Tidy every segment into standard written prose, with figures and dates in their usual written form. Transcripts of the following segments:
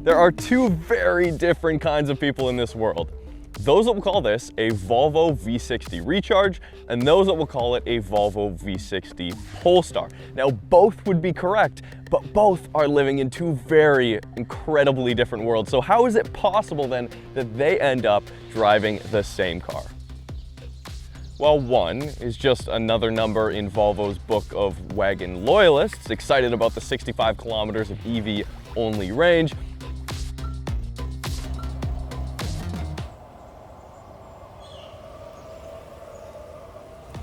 There are two very different kinds of people in this world. Those that will call this a Volvo V60 Recharge, and those that will call it a Volvo V60 Polestar. Now, both would be correct, but both are living in two very incredibly different worlds. So how is it possible then that they end up driving the same car? Well, one is just another number in Volvo's book of wagon loyalists, excited about the 65 kilometers of EV-only range.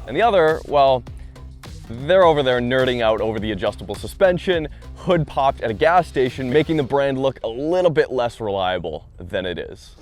And the other, well, they're over there nerding out over the adjustable suspension, hood popped at a gas station, making the brand look a little bit less reliable than it is.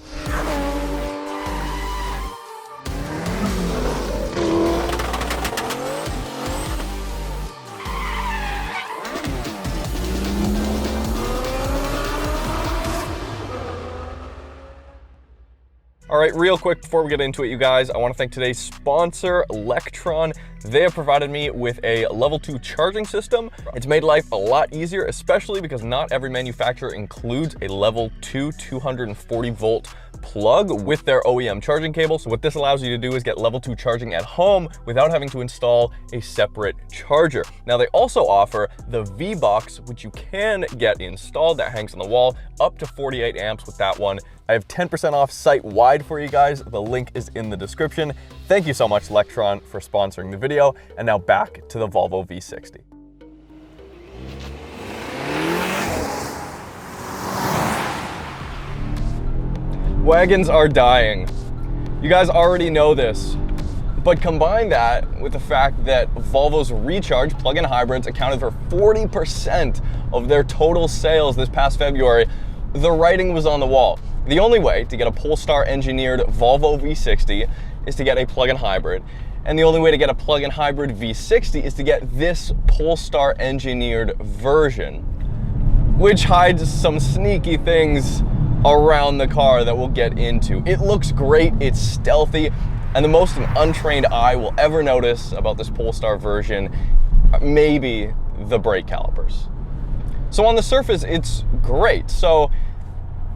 All right, real quick before we get into it, you guys, I want to thank today's sponsor, Lectron. They have provided me with a level 2 charging system. It's made life a lot easier, especially because not every manufacturer includes a level 2 240 volt plug with their OEM charging cable. So what this allows you to do is get level 2 charging at home without having to install a separate charger. Now, they also offer the V-Box, which you can get installed, that hangs on the wall, up to 48 amps with that one. I have 10% off site-wide for you guys. The link is in the description. Thank you so much, Lectron, for sponsoring the video. And now back to the Volvo V60. Wagons are dying. You guys already know this, but combine that with the fact that Volvo's Recharge plug-in hybrids accounted for 40% of their total sales this past February. The writing was on the wall. The only way to get a Polestar engineered Volvo V60 is to get a plug-in hybrid. And the only way to get a plug-in hybrid V60 is to get this Polestar engineered version, which hides some sneaky things around the car that we'll get into. It looks great, it's stealthy, and the most an untrained eye will ever notice about this Polestar version, maybe the brake calipers. So on the surface, it's great. So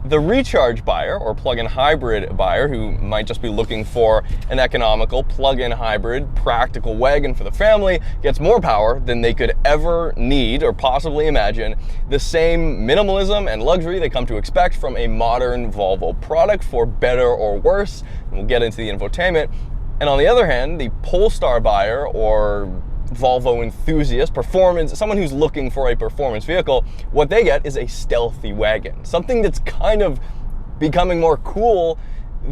the Recharge buyer or plug-in hybrid buyer who might just be looking for an economical plug-in hybrid practical wagon for the family gets more power than they could ever need or possibly imagine. The same minimalism and luxury they come to expect from a modern Volvo product, for better or worse. And we'll get into the infotainment. And on the other hand, the Polestar buyer or Volvo enthusiast, performance, someone who's looking for a performance vehicle, what they get is a stealthy wagon. Something that's kind of becoming more cool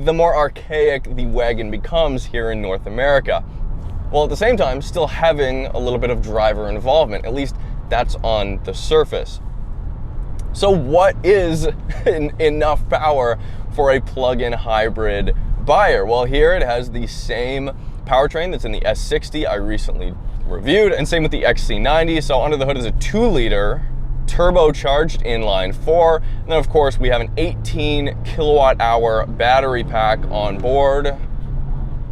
the more archaic the wagon becomes here in North America. While at the same time, still having a little bit of driver involvement. At least that's on the surface. So what is enough power for a plug-in hybrid buyer? Well, here it has the same powertrain that's in the S60 I recently reviewed, and same with the XC90. So under the hood is a 2-liter turbocharged inline 4, and then of course we have an 18 kilowatt hour battery pack on board,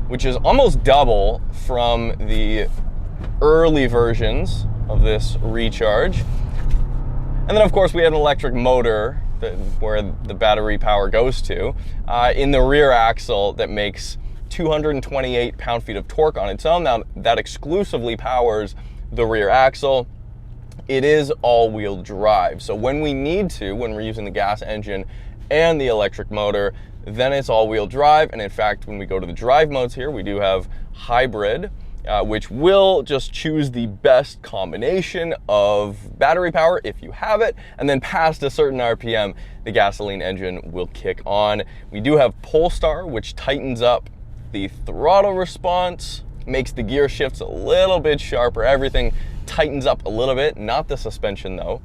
which is almost double from the early versions of this Recharge. And then of course we have an electric motor where the battery power goes to in the rear axle that makes 228 pound-feet of torque on its own. Now, that exclusively powers the rear axle. It is all-wheel drive. So when we need to, when we're using the gas engine and the electric motor, then it's all-wheel drive. And in fact, when we go to the drive modes here, we do have hybrid, which will just choose the best combination of battery power if you have it, and then past a certain RPM, the gasoline engine will kick on. We do have Polestar, which tightens up the throttle response, makes the gear shifts a little bit sharper. Everything tightens up a little bit, not the suspension though.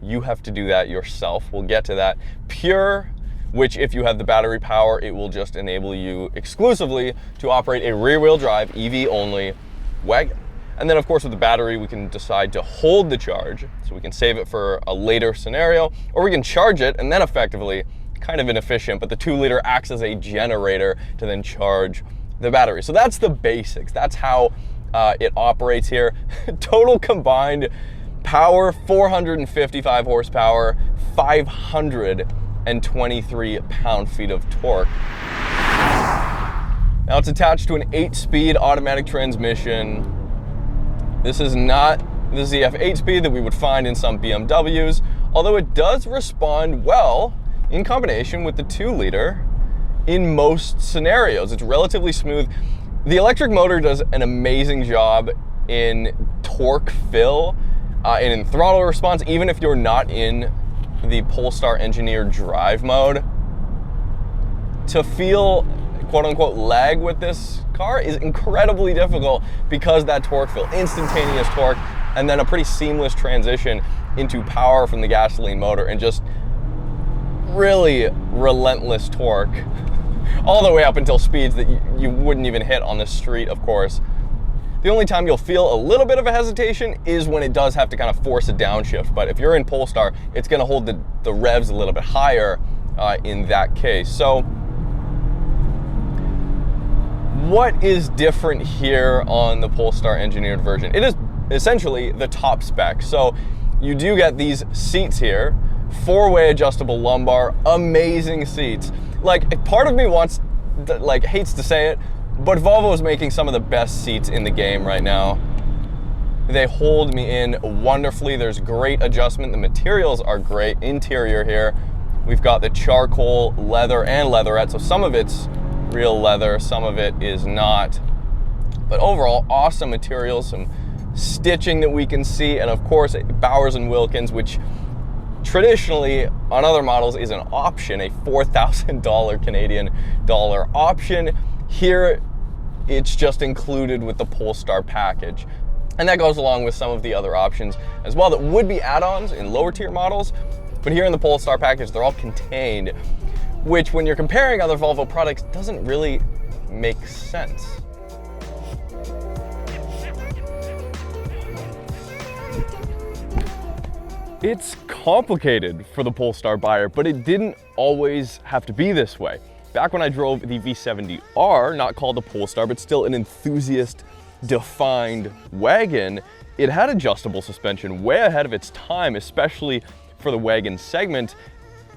You have to do that yourself. We'll get to that. Pure, which if you have the battery power, it will just enable you exclusively to operate a rear-wheel drive, EV-only wagon. And then of course with the battery, we can decide to hold the charge, so we can save it for a later scenario, or we can charge it and then effectively, kind of inefficient, but the 2-liter acts as a generator to then charge the battery. So that's the basics. That's how it operates here. Total combined Power, 455 horsepower, 523 pound-feet of torque. Now it's attached to an 8-speed automatic transmission. This is not the ZF 8-speed that we would find in some BMWs, although it does respond well in combination with the 2-liter in most scenarios. It's relatively smooth. The electric motor does an amazing job in torque fill and in throttle response, even if you're not in the Polestar engineered drive mode. To feel quote-unquote lag with this car is incredibly difficult because that torque fill, instantaneous torque, and then a pretty seamless transition into power from the gasoline motor and just really relentless torque all the way up until speeds that you wouldn't even hit on the street, of course. The only time you'll feel a little bit of a hesitation is when it does have to kind of force a downshift, but if you're in Polestar, it's going to hold the revs a little bit higher in that case. So what is different here on the Polestar engineered version? It is essentially the top spec. So you do get these seats here, 4-way adjustable lumbar, amazing seats. Like, part of me hates to say it, but Volvo is making some of the best seats in the game right now. They hold me in wonderfully. There's great adjustment. The materials are great. Interior here, we've got the charcoal leather and leatherette. So some of it's real leather, some of it is not. But overall, awesome materials, some stitching that we can see, and of course, Bowers & Wilkins, which traditionally on other models is an option, a $4,000 Canadian dollar option. Here, it's just included with the Polestar package. And that goes along with some of the other options as well that would be add-ons in lower tier models. But here in the Polestar package, they're all contained, which when you're comparing other Volvo products doesn't really make sense. It's complicated for the Polestar buyer, but it didn't always have to be this way. Back when I drove the V70R, not called a Polestar, but still an enthusiast defined wagon, it had adjustable suspension way ahead of its time, especially for the wagon segment.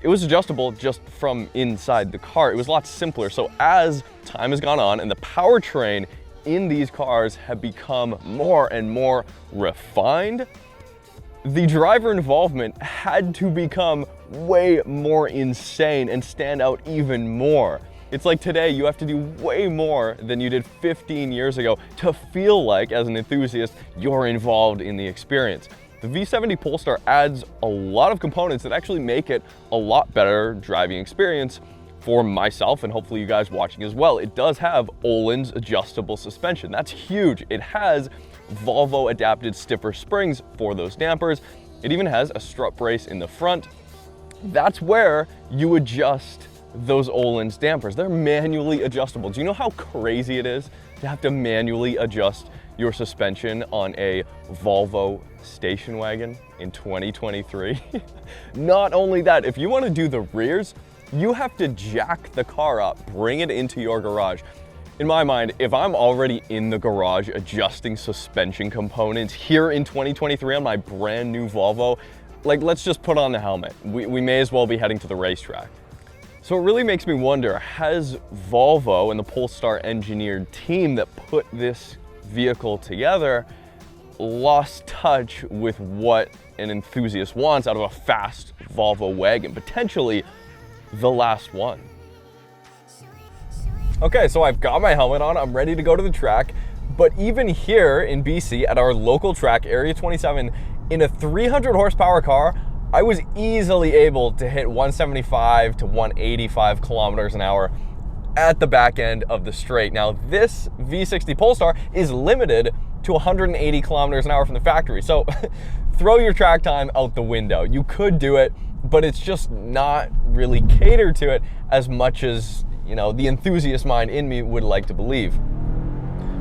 It was adjustable just from inside the car. It was a lot simpler. So as time has gone on and the powertrain in these cars have become more and more refined, the driver involvement had to become way more insane and stand out even more. It's like today you have to do way more than you did 15 years ago to feel like, as an enthusiast, you're involved in the experience. The V70 Polestar adds a lot of components that actually make it a lot better driving experience for myself and hopefully you guys watching as well. It does have Öhlins adjustable suspension. That's huge. It has Volvo adapted stiffer springs for those dampers. It even has a strut brace in the front. That's where you adjust those Öhlins dampers. They're manually adjustable. Do you know how crazy it is to have to manually adjust your suspension on a Volvo station wagon in 2023? Not only that, if you want to do the rears, you have to jack the car up, bring it into your garage. In my mind, if I'm already in the garage adjusting suspension components here in 2023 on my brand new Volvo, like, let's just put on the helmet. We may as well be heading to the racetrack. So it really makes me wonder, has Volvo and the Polestar engineered team that put this vehicle together lost touch with what an enthusiast wants out of a fast Volvo wagon, potentially the last one? Okay, so I've got my helmet on, I'm ready to go to the track, but even here in BC at our local track, Area 27, in a 300 horsepower car, I was easily able to hit 175 to 185 kilometers an hour at the back end of the straight. Now, this V60 Polestar is limited to 180 kilometers an hour from the factory, so throw your track time out the window. You could do it, but it's just not really catered to it as much as, you know, the enthusiast mind in me would like to believe.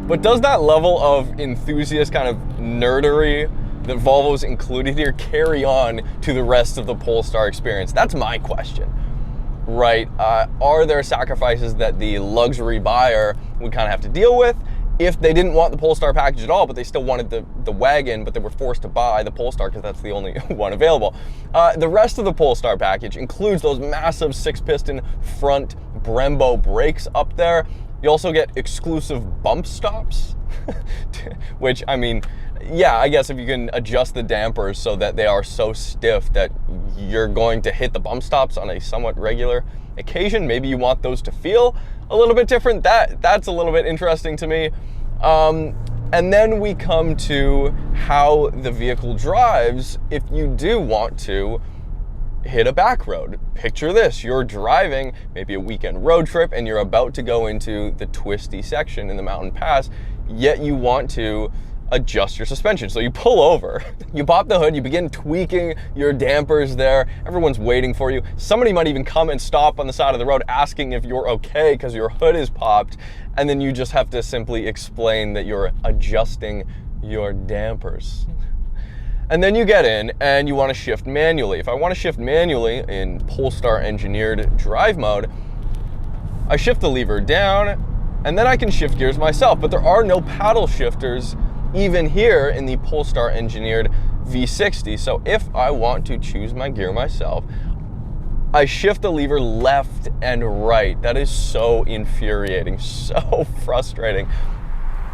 But does that level of enthusiast kind of nerdery that Volvo's included here carry on to the rest of the Polestar experience? That's my question, right? Are there sacrifices that the luxury buyer would kind of have to deal with if they didn't want the Polestar package at all, but they still wanted the wagon, but they were forced to buy the Polestar because that's the only one available. The rest of the Polestar package includes those massive 6-piston front Brembo brakes up there. You also get exclusive bump stops, which, I mean, yeah, I guess if you can adjust the dampers so that they are so stiff that you're going to hit the bump stops on a somewhat regular occasion, maybe you want those to feel a little bit different. That's a little bit interesting to me. And then we come to how the vehicle drives if you do want to hit a back road. Picture this, you're driving maybe a weekend road trip and you're about to go into the twisty section in the mountain pass, yet you want to adjust your suspension. So you pull over, you pop the hood, you begin tweaking your dampers there. Everyone's waiting for you. Somebody might even come and stop on the side of the road asking if you're okay because your hood is popped. And then you just have to simply explain that you're adjusting your dampers. And then you get in and you want to shift manually. If I want to shift manually in Polestar engineered drive mode, I shift the lever down and then I can shift gears myself. But there are no paddle shifters even here in the Polestar engineered V60. So if I want to choose my gear myself, I shift the lever left and right. That is so infuriating, so frustrating.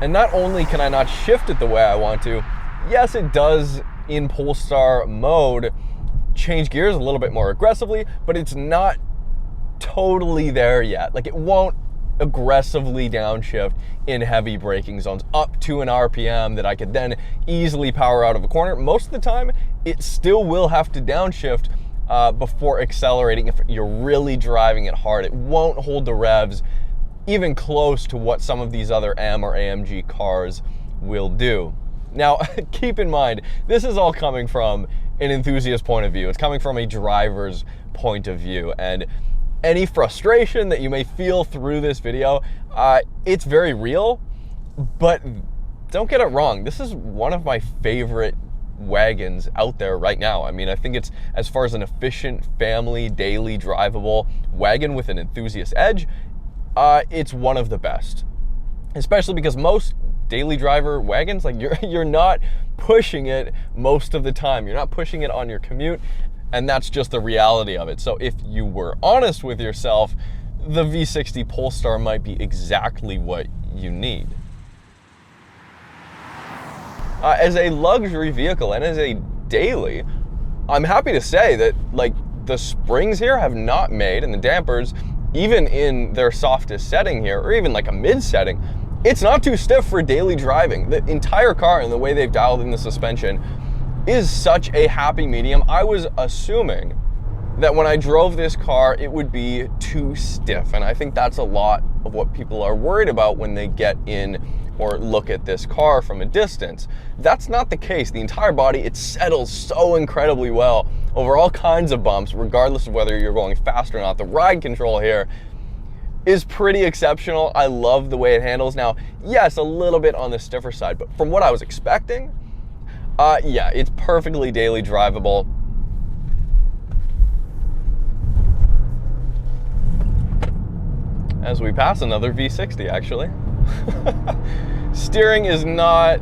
And not only can I not shift it the way I want to, yes, it does in Polestar mode change gears a little bit more aggressively, but it's not totally there yet. Like, it won't aggressively downshift in heavy braking zones up to an RPM that I could then easily power out of a corner. Most of the time, it still will have to downshift before accelerating if you're really driving it hard. It won't hold the revs even close to what some of these other M or AMG cars will do. Now, keep in mind, this is all coming from an enthusiast point of view. It's coming from a driver's point of view, and any frustration that you may feel through this video, it's very real, but don't get it wrong. This is one of my favorite wagons out there right now. I mean, I think it's, as far as an efficient family, daily drivable wagon with an enthusiast edge, it's one of the best, especially because most daily driver wagons, like, you're not pushing it most of the time. You're not pushing it on your commute, and that's just the reality of it. So if you were honest with yourself, the V60 Polestar might be exactly what you need. As a luxury vehicle and as a daily, I'm happy to say that, like, the springs here have not made, and the dampers, even in their softest setting here, or even like a mid setting, it's not too stiff for daily driving. The entire car and the way they've dialed in the suspension is such a happy medium. I was assuming that when I drove this car, it would be too stiff. And I think that's a lot of what people are worried about when they get in or look at this car from a distance. That's not the case. The entire body, it settles so incredibly well over all kinds of bumps, regardless of whether you're going fast or not. The ride control here is pretty exceptional. I love the way it handles. Now, yes, a little bit on the stiffer side, but from what I was expecting, yeah, it's perfectly daily drivable. As we pass another V60, actually. Steering is not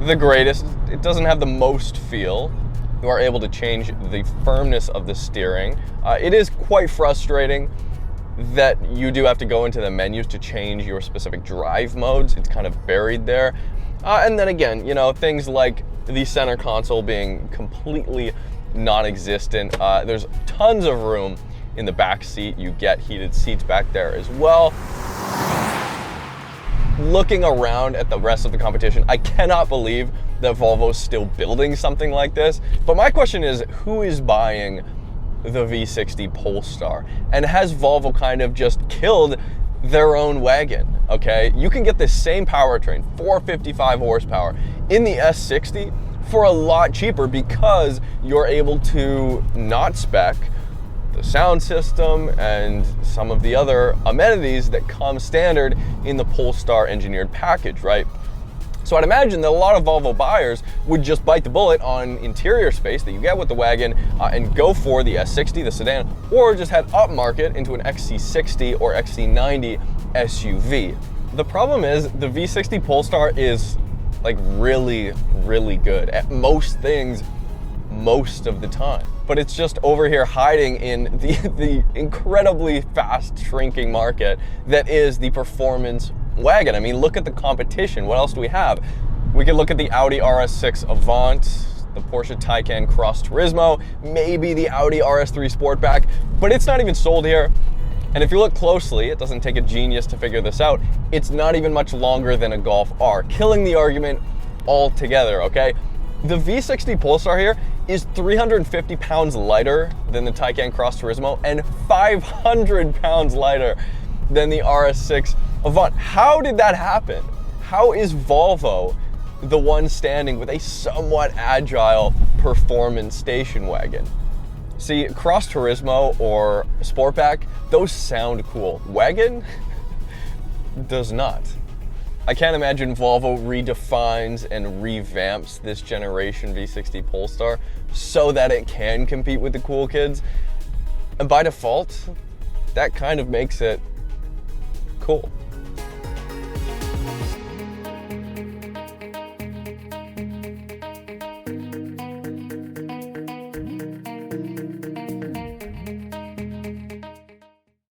the greatest. It doesn't have the most feel. You are able to change the firmness of the steering. It is quite frustrating that you do have to go into the menus to change your specific drive modes. It's kind of buried there. And then again, you know, things like the center console being completely non-existent. There's tons of room in the back seat. You get heated seats back there as well. Looking around at the rest of the competition, I cannot believe that Volvo's still building something like this. But my question is, who is buying the V60 Polestar? And has Volvo kind of just killed their own wagon? Okay, you can get the same powertrain, 455 horsepower, in the S60 for a lot cheaper because you're able to not spec the sound system and some of the other amenities that come standard in the Polestar engineered package, right? So I'd imagine that a lot of Volvo buyers would just bite the bullet on interior space that you get with the wagon and go for the S60, the sedan, or just head up market into an XC60 or XC90 SUV. The problem is the V60 Polestar is like really, really good at most things most of the time. But it's just over here hiding in the incredibly fast shrinking market that is the performance wagon. I mean, look at the competition. What else do we have? We can look at the Audi RS6 Avant, the Porsche Taycan Cross Turismo, maybe the Audi RS3 Sportback, but it's not even sold here. And if you look closely, it doesn't take a genius to figure this out, it's not even much longer than a Golf R, killing the argument altogether, okay? The V60 Polestar here is 350 pounds lighter than the Taycan Cross Turismo and 500 pounds lighter than the RS6 Avant. How did that happen? How is Volvo the one standing with a somewhat agile performance station wagon? See, Cross Turismo or Sportback, those sound cool. Wagon does not. I can't imagine Volvo redefines and revamps this generation V60 Polestar so that it can compete with the cool kids. And by default, that kind of makes it cool.